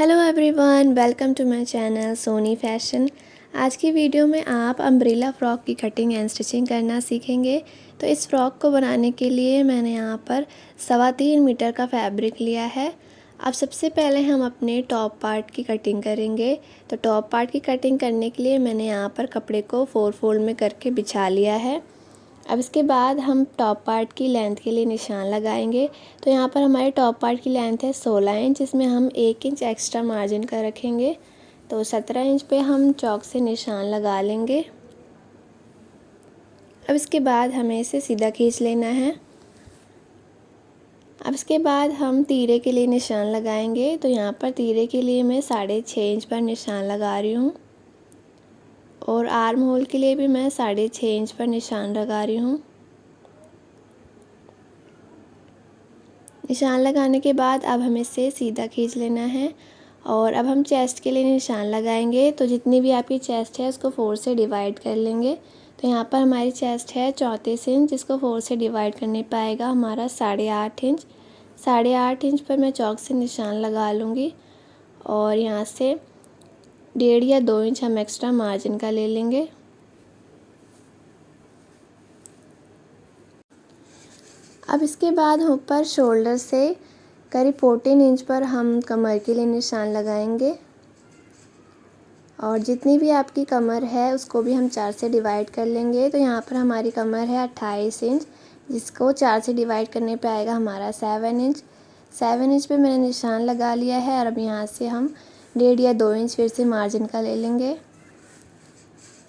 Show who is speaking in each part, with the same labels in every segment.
Speaker 1: Hello everyone, welcome to my channel Soni fashion. आज की video में आप अम्ब्रेला फ़्रॉक की कटिंग एंड स्टिचिंग करना सीखेंगे। तो इस फ़्रॉक को बनाने के लिए मैंने यहाँ पर 3.25 मीटर का फैब्रिक लिया है। अब सबसे पहले हम अपने टॉप पार्ट की कटिंग करेंगे। तो टॉप पार्ट की कटिंग करने के लिए मैंने यहाँ पर कपड़े को 4 फोल्ड में करके बिछा लिया है। अब इसके बाद हम टॉप पार्ट की लेंथ के लिए निशान लगाएंगे। तो यहाँ पर हमारे टॉप पार्ट की लेंथ है 16 इंच, इसमें हम 1 इंच एक्स्ट्रा मार्जिन का रखेंगे। तो 17 इंच पे हम चॉक से निशान लगा लेंगे। अब इसके बाद हमें इसे सीधा खींच लेना है। अब इसके बाद हम तीरे के लिए निशान लगाएंगे। तो यहाँ पर तीरे के लिए मैं 6.5 इंच पर निशान लगा रही हूँ और आर्म होल के लिए भी मैं 6.5 इंच पर निशान लगा रही हूँ। निशान लगाने के बाद अब हमें इसे सीधा खींच लेना है और अब हम चेस्ट के लिए निशान लगाएंगे। तो जितनी भी आपकी चेस्ट है उसको 4 से डिवाइड कर लेंगे। तो यहाँ पर हमारी चेस्ट है 34 इंच, जिसको 4 से डिवाइड करने पाएगा हमारा 8.5 इंच। 8.5 इंच पर मैं चौक से निशान लगा लूँगी और यहाँ से 1.5 या 2 इंच हम एक्स्ट्रा मार्जिन का ले लेंगे। अब इसके बाद ऊपर शोल्डर से करीब 14 इंच पर हम कमर के लिए निशान लगाएंगे और जितनी भी आपकी कमर है उसको भी हम 4 से डिवाइड कर लेंगे। तो यहाँ पर हमारी कमर है 28 इंच, जिसको 4 से डिवाइड करने पे आएगा हमारा 7 इंच। 7 इंच पे मैंने निशान लगा लिया है और अब यहाँ से हम 1.5 या 2 इंच फिर से मार्जिन का ले लेंगे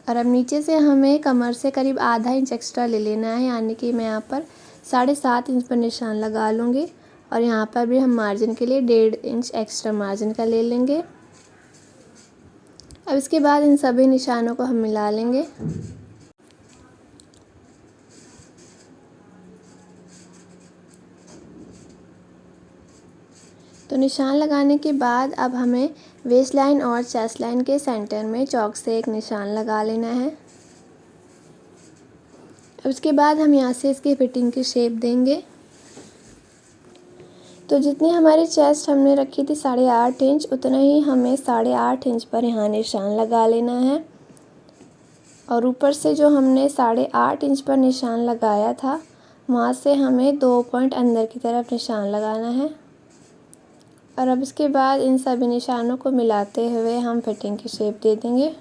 Speaker 1: और अब नीचे से हमें कमर से करीब आधा इंच एक्स्ट्रा ले लेना है, यानी कि मैं यहाँ पर 7.5 इंच पर निशान लगा लूँगी और यहाँ पर भी हम मार्जिन के लिए 1.5 इंच एक्स्ट्रा मार्जिन का ले लेंगे। अब इसके बाद इन सभी निशानों को हम मिला लेंगे। तो निशान लगाने के बाद अब हमें वेस्ट लाइन और चेस्ट लाइन के सेंटर में चॉक से एक निशान लगा लेना है। अब इसके बाद हम यहाँ से इसकी फिटिंग की शेप देंगे। तो जितनी हमारी चेस्ट हमने रखी थी 8.5 इंच, उतना ही हमें 8.5 इंच पर यहाँ निशान लगा लेना है और ऊपर से जो हमने 8.5 इंच पर निशान लगाया था वहाँ से हमें 2 पॉइंट अंदर की तरफ निशान लगाना है और अब इसके बाद इन सभी निशानों को मिलाते हुए हम फिटिंग की शेप दे देंगे।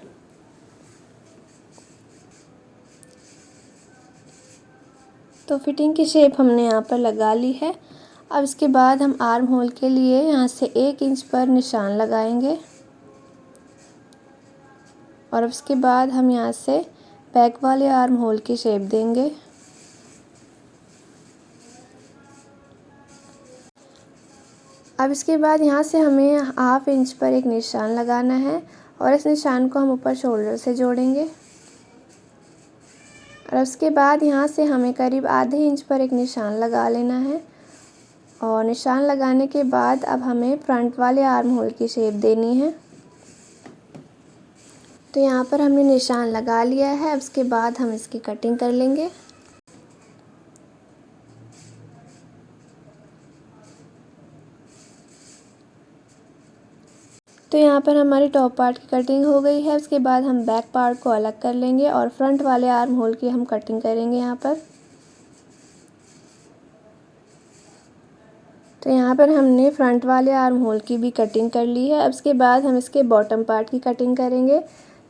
Speaker 1: तो फिटिंग की शेप हमने यहाँ पर लगा ली है। अब इसके बाद हम आर्म होल के लिए यहाँ से 1 इंच पर निशान लगाएंगे और अब इसके बाद हम यहाँ से बैक वाले आर्म होल की शेप देंगे। अब इसके बाद यहाँ से हमें 1/2 इंच पर एक निशान लगाना है और इस निशान को हम ऊपर शोल्डर से जोड़ेंगे और उसके बाद यहाँ से हमें करीब आधे इंच पर एक निशान लगा लेना है और निशान लगाने के बाद अब हमें फ्रंट वाले आर्म होल की शेप देनी है। तो यहाँ पर हमने निशान लगा लिया है। अब इसके बाद हम इसकी कटिंग कर लेंगे। तो यहाँ पर हमारी टॉप पार्ट की कटिंग हो गई है। उसके बाद हम बैक पार्ट को अलग कर लेंगे और फ्रंट वाले आर्म होल की हम कटिंग करेंगे यहाँ पर। तो यहाँ पर हमने फ्रंट वाले आर्म होल की भी कटिंग कर ली है। अब इसके बाद हम इसके बॉटम पार्ट की कटिंग करेंगे।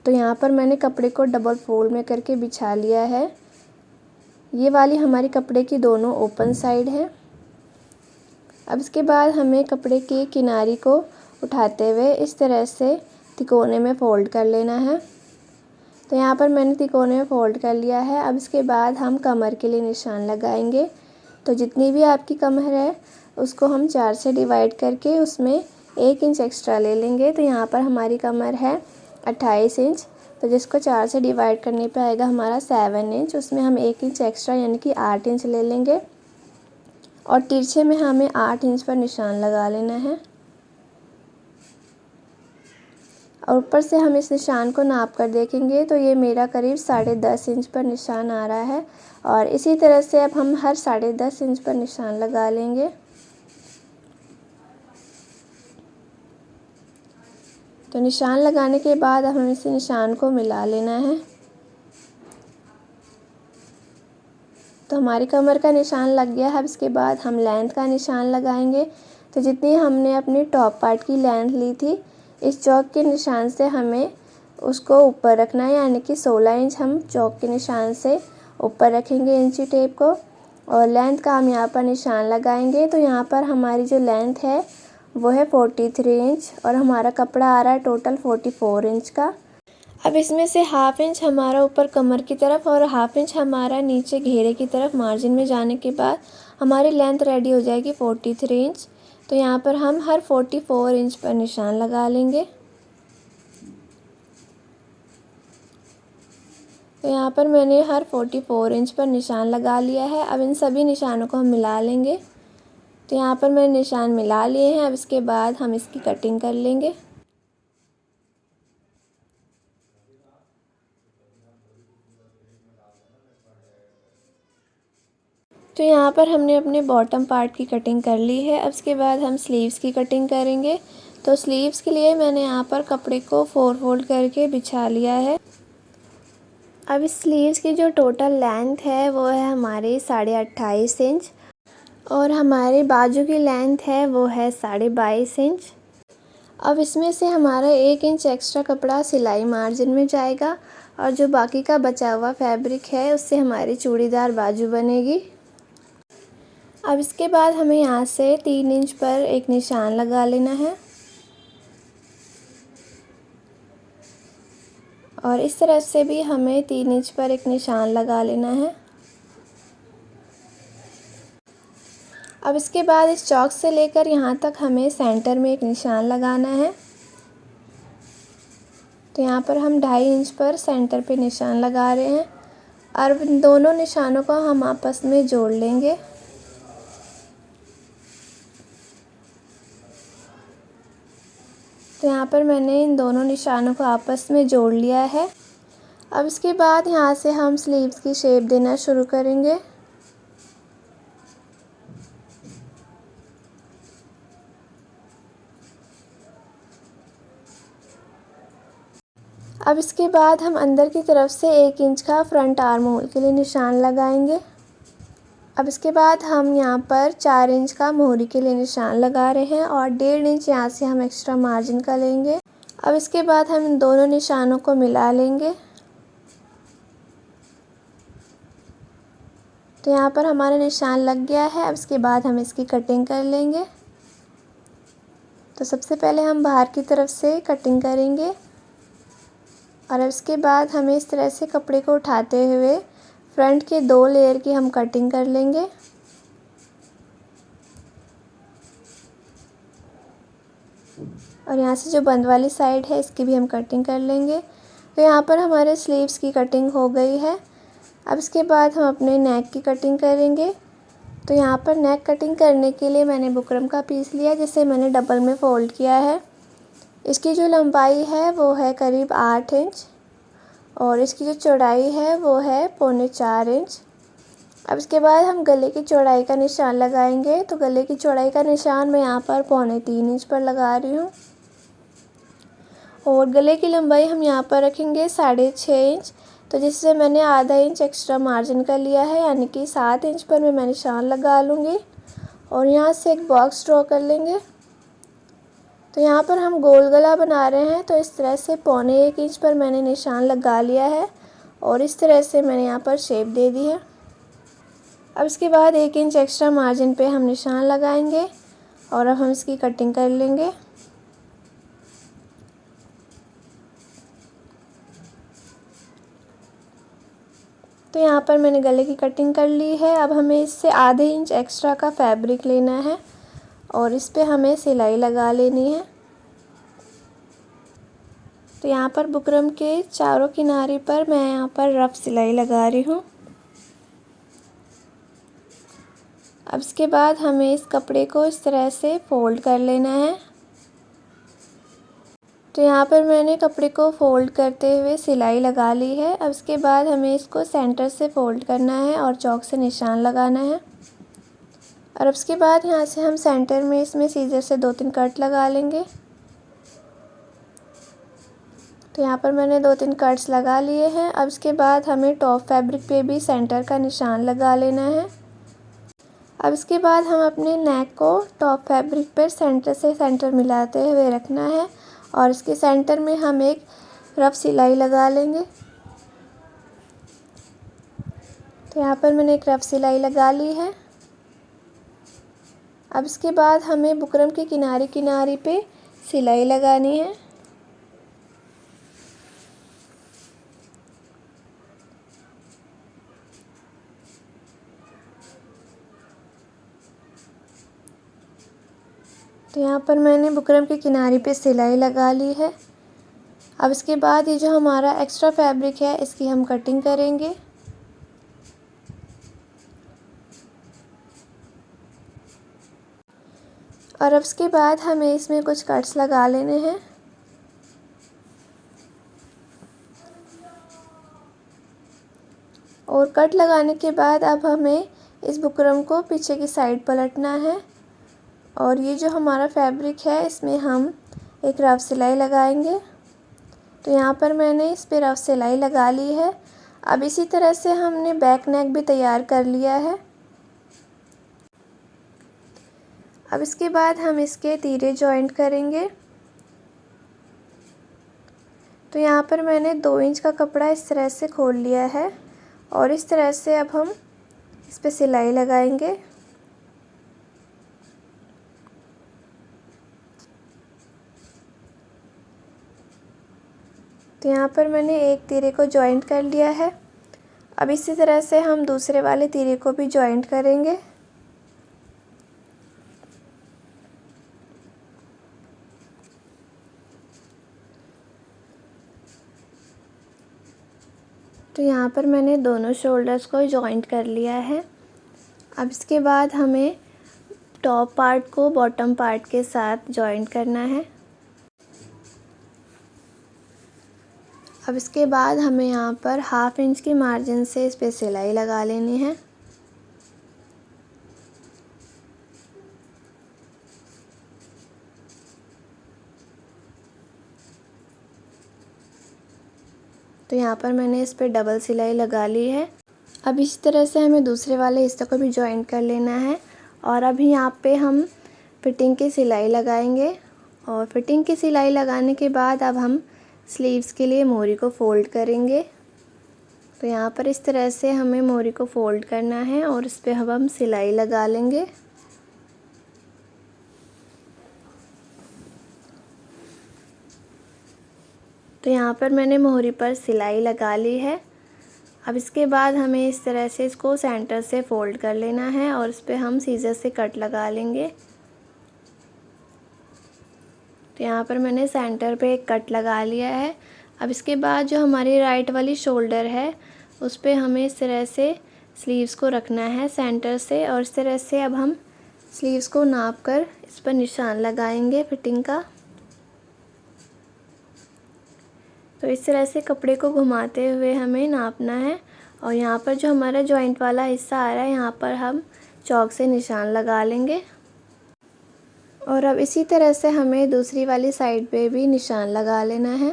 Speaker 1: तो यहाँ पर मैंने कपड़े को डबल फोल्ड में करके बिछा लिया है। ये वाली हमारी कपड़े की दोनों ओपन साइड है। अब इसके बाद हमें कपड़े की किनारी को उठाते हुए इस तरह से तिकोने में फ़ोल्ड कर लेना है। तो यहाँ पर मैंने तिकोने में फ़ोल्ड कर लिया है। अब इसके बाद हम कमर के लिए निशान लगाएंगे। तो जितनी भी आपकी कमर है उसको हम 4 से डिवाइड करके उसमें 1 इंच एक्स्ट्रा ले लेंगे। तो यहाँ पर हमारी कमर है 28 इंच, तो जिसको 4 से डिवाइड करने पे आएगा हमारा 7 इंच, उसमें हम 1 इंच एक्स्ट्रा यानी कि 8 इंच ले लेंगे और तिरछे में हमें 8 इंच पर निशान लगा लेना है और ऊपर से हम इस निशान को नाप कर देखेंगे तो ये मेरा करीब 10.5 इंच पर निशान आ रहा है और इसी तरह से अब हम हर 10.5 इंच पर निशान लगा लेंगे। तो निशान लगाने के बाद अब हमें इस निशान को मिला लेना है। तो हमारी कमर का निशान लग गया है। अब इसके बाद हम लेंथ का निशान लगाएंगे। तो जितनी हमने अपनी टॉप पार्ट की लेंथ ली थी, इस चौक के निशान से हमें उसको ऊपर रखना है, यानी कि 16 इंच हम चौक के निशान से ऊपर रखेंगे इंची टेप को, और लेंथ का हम यहाँ पर निशान लगाएंगे। तो यहाँ पर हमारी जो लेंथ है वो है 43 इंच और हमारा कपड़ा आ रहा है टोटल 44 इंच का। अब इसमें से हाफ इंच हमारा ऊपर कमर की तरफ और हाफ इंच हमारा नीचे घेरे की तरफ मार्जिन में जाने के बाद हमारी लेंथ रेडी हो जाएगी 43 इंच। तो यहाँ पर हम हर 44 इंच पर निशान लगा लेंगे। तो यहाँ पर मैंने हर 44 इंच पर निशान लगा लिया है। अब इन सभी निशानों को हम मिला लेंगे। तो यहाँ पर मैंने निशान मिला लिए हैं। अब इसके बाद हम इसकी कटिंग कर लेंगे। तो यहाँ पर हमने अपने बॉटम पार्ट की कटिंग कर ली है। अब इसके बाद हम स्लीव्स की कटिंग करेंगे। तो स्लीव्स के लिए मैंने यहाँ पर कपड़े को 4 फोल्ड करके बिछा लिया है। अब इस स्लीव्स की जो टोटल लेंथ है वो है हमारी 28.5 इंच और हमारे बाजू की लेंथ है वो है 22.5 इंच। अब इसमें से हमारा 1 इंच एक्स्ट्रा कपड़ा सिलाई मार्जिन में जाएगा और जो बाकी का बचा हुआ फैब्रिक है उससे हमारी चूड़ीदार बाजू बनेगी। अब इसके बाद हमें यहाँ से 3 इंच पर एक निशान लगा लेना है और इस तरफ से भी हमें 3 इंच पर एक निशान लगा लेना है। अब इसके बाद इस चौक से लेकर यहाँ तक हमें सेंटर में एक निशान लगाना है। तो यहाँ पर हम 2.5 इंच पर सेंटर पे निशान लगा रहे हैं और इन दोनों निशानों को हम आपस में जोड़ लेंगे। तो यहाँ पर मैंने इन दोनों निशानों को आपस में जोड़ लिया है। अब इसके बाद यहाँ से हम स्लीव्स की शेप देना शुरू करेंगे। अब इसके बाद हम अंदर की तरफ से 1 इंच का फ्रंट आर्म होल के लिए निशान लगाएंगे। अब इसके बाद हम यहाँ पर 4 इंच का मोहरी के लिए निशान लगा रहे हैं और 1.5 इंच यहाँ से हम एक्स्ट्रा मार्जिन का लेंगे। अब इसके बाद हम इन दोनों निशानों को मिला लेंगे। तो यहाँ पर हमारा निशान लग गया है। अब इसके बाद हम इसकी कटिंग कर लेंगे। तो सबसे पहले हम बाहर की तरफ से कटिंग करेंगे और अब इसके बाद हमें इस तरह से कपड़े को उठाते हुए फ्रंट के 2 लेयर की हम कटिंग कर लेंगे। और यहाँ से जो बंद वाली साइड है इसकी भी हम कटिंग कर लेंगे। तो यहाँ पर हमारे स्लीव्स की कटिंग हो गई है। अब इसके बाद हम अपने नेक की कटिंग करेंगे। तो यहाँ पर नेक कटिंग करने के लिए मैंने बुकरम का पीस लिया जिसे मैंने डबल में फ़ोल्ड किया है। इसकी जो लंबाई है वो है करीब 8 इंच और इसकी जो चौड़ाई है वो है 3.25 इंच। अब इसके बाद हम गले की चौड़ाई का निशान लगाएंगे। तो गले की चौड़ाई का निशान मैं यहाँ पर 3.25 इंच पर लगा रही हूँ और गले की लंबाई हम यहाँ पर रखेंगे 6.5 इंच। तो जिससे मैंने आधा इंच एक्स्ट्रा मार्जिन का लिया है, यानी कि 7 इंच पर मैं निशान लगा लूँगी और यहाँ से एक बॉक्स ड्रॉ कर लेंगे। तो यहाँ पर हम गोल गला बना रहे हैं, तो इस तरह से 1.25 इंच पर मैंने निशान लगा लिया है और इस तरह से मैंने यहाँ पर शेप दे दी है। अब इसके बाद 1 इंच एक्स्ट्रा मार्जिन पे हम निशान लगाएंगे और अब हम इसकी कटिंग कर लेंगे। तो यहाँ पर मैंने गले की कटिंग कर ली है। अब हमें इससे आधे इंच एक्स्ट्रा का फैब्रिक लेना है और इस पे हमें सिलाई लगा लेनी है। तो यहाँ पर बुकरम के चारों किनारे पर मैं यहाँ पर रफ सिलाई लगा रही हूँ। अब इसके बाद हमें इस कपड़े को इस तरह से फ़ोल्ड कर लेना है। तो यहाँ पर मैंने कपड़े को फ़ोल्ड करते हुए सिलाई लगा ली है। अब इसके बाद हमें इसको सेंटर से फ़ोल्ड करना है और चौक से निशान लगाना है और अब इसके बाद यहाँ से हम सेंटर में इसमें सीजर से 2-3 कट लगा लेंगे। तो यहाँ पर मैंने 2-3 कट्स लगा लिए हैं। अब इसके बाद हमें टॉप फैब्रिक पे भी सेंटर का निशान लगा लेना है। अब इसके बाद हम अपने नेक को टॉप फैब्रिक पर सेंटर से सेंटर मिलाते हुए रखना है और इसके सेंटर में हम एक रफ सिलाई लगा लेंगे। तो यहाँ पर मैंने एक रफ सिलाई लगा ली है। अब इसके बाद हमें बुकरम के किनारे किनारे पे सिलाई लगानी है। तो यहाँ पर मैंने बुकरम के किनारे पे सिलाई लगा ली है। अब इसके बाद ये जो हमारा एक्स्ट्रा फैब्रिक है इसकी हम कटिंग करेंगे। और अब इसके बाद हमें इसमें कुछ कट्स लगा लेने हैं। और कट लगाने के बाद अब हमें इस बुकरम को पीछे की साइड पलटना है और ये जो हमारा फैब्रिक है इसमें हम एक रफ सिलाई लगाएंगे। तो यहाँ पर मैंने इस पे रफ सिलाई लगा ली है। अब इसी तरह से हमने बैक नेक भी तैयार कर लिया है। अब इसके बाद हम इसके तीरे जॉइंट करेंगे। तो यहाँ पर मैंने 2 इंच का कपड़ा इस तरह से खोल लिया है और इस तरह से अब हम इस पे सिलाई लगाएंगे। तो यहाँ पर मैंने एक तीरे को जॉइंट कर लिया है। अब इसी तरह से हम दूसरे वाले तीरे को भी जॉइंट करेंगे। तो यहाँ पर मैंने दोनों शोल्डर्स को जॉइंट कर लिया है। अब इसके बाद हमें टॉप पार्ट को बॉटम पार्ट के साथ जॉइंट करना है। अब इसके बाद हमें यहाँ पर 1/2 इंच की मार्जिन से इस पे सिलाई लगा लेनी है। तो यहाँ पर मैंने इस पे डबल सिलाई लगा ली है। अब इसी तरह से हमें दूसरे वाले हिस्से को भी जॉइंट कर लेना है और अभी यहाँ पे हम फिटिंग की सिलाई लगाएंगे। और फिटिंग की सिलाई लगाने के बाद अब हम स्लीव्स के लिए मोरी को फ़ोल्ड करेंगे। तो यहाँ पर इस तरह से हमें मोरी को फ़ोल्ड करना है और इस पे हम सिलाई लगा लेंगे। तो यहाँ पर मैंने मोहरी पर सिलाई लगा ली है। अब इसके बाद हमें इस तरह से इसको सेंटर से फ़ोल्ड कर लेना है और इस पे हम सीज़र से कट लगा लेंगे। तो यहाँ पर मैंने सेंटर पे एक कट लगा लिया है। अब इसके बाद जो हमारी राइट वाली शोल्डर है उस पे हमें इस तरह से स्लीव्स को रखना है सेंटर से और इस तरह से अब हम स्लीव्स को नाप कर इस पर निशान लगाएंगे फिटिंग का। तो इस तरह से कपड़े को घुमाते हुए हमें नापना है और यहाँ पर जो हमारा जॉइंट वाला हिस्सा आ रहा है यहाँ पर हम चॉक से निशान लगा लेंगे। और अब इसी तरह से हमें दूसरी वाली साइड पे भी निशान लगा लेना है।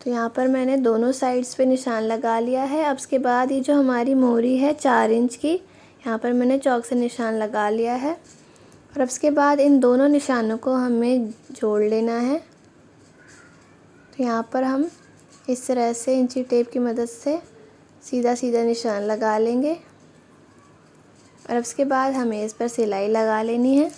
Speaker 1: तो यहाँ पर मैंने दोनों साइड्स पे निशान लगा लिया है। अब इसके बाद ये जो हमारी मोरी है 4 इंच की, यहाँ पर मैंने चॉक से निशान लगा लिया है और अब इसके बाद इन दोनों निशानों को हमें जोड़ लेना है। तो यहाँ पर हम इस तरह से इंची टेप की मदद से सीधा सीधा निशान लगा लेंगे और अब इसके बाद हमें इस पर सिलाई लगा लेनी है।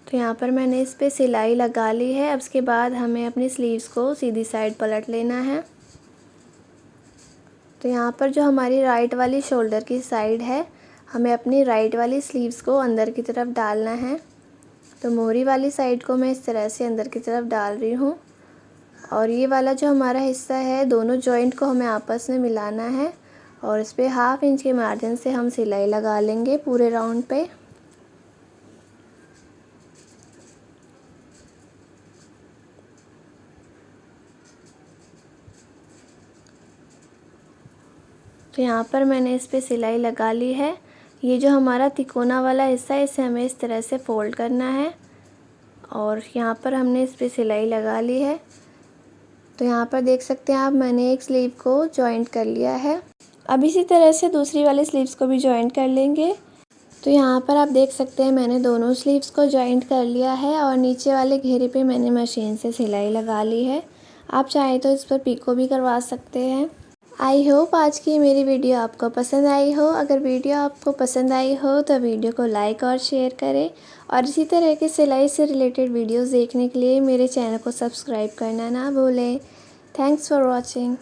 Speaker 1: तो यहाँ पर मैंने इस पे सिलाई लगा ली है। अब इसके बाद हमें अपनी स्लीव्स को सीधी साइड पलट लेना है। तो यहाँ पर जो हमारी राइट वाली शोल्डर की साइड है हमें अपनी राइट वाली स्लीव्स को अंदर की तरफ डालना है। तो मोहरी वाली साइड को मैं इस तरह से अंदर की तरफ डाल रही हूँ और ये वाला जो हमारा हिस्सा है दोनों जॉइंट को हमें आपस में मिलाना है और इस पे 1/2 इंच के मार्जिन से हम सिलाई लगा लेंगे पूरे राउंड पे। तो यहाँ पर मैंने इस पे सिलाई लगा ली है। ये जो हमारा तिकोना वाला हिस्सा है इसे हमें इस तरह से फ़ोल्ड करना है और यहाँ पर हमने इस पे सिलाई लगा ली है। तो यहाँ पर देख सकते हैं आप, मैंने एक स्लीव को जॉइंट कर लिया है। अब इसी तरह से दूसरी वाली स्लीव्स को भी जॉइंट कर लेंगे। तो यहाँ पर आप देख सकते हैं मैंने दोनों स्लीव्स को जॉइंट कर लिया है और नीचे वाले घेरे पे मैंने मशीन से सिलाई लगा ली है। आप चाहे तो इस पर पिको भी करवा सकते हैं। आई होप आज की मेरी वीडियो आपको पसंद आई हो। अगर वीडियो आपको पसंद आई हो तो वीडियो को लाइक और शेयर करें और इसी तरह के सिलाई से रिलेटेड वीडियोस देखने के लिए मेरे चैनल को सब्सक्राइब करना ना भूलें। Thanks for watching.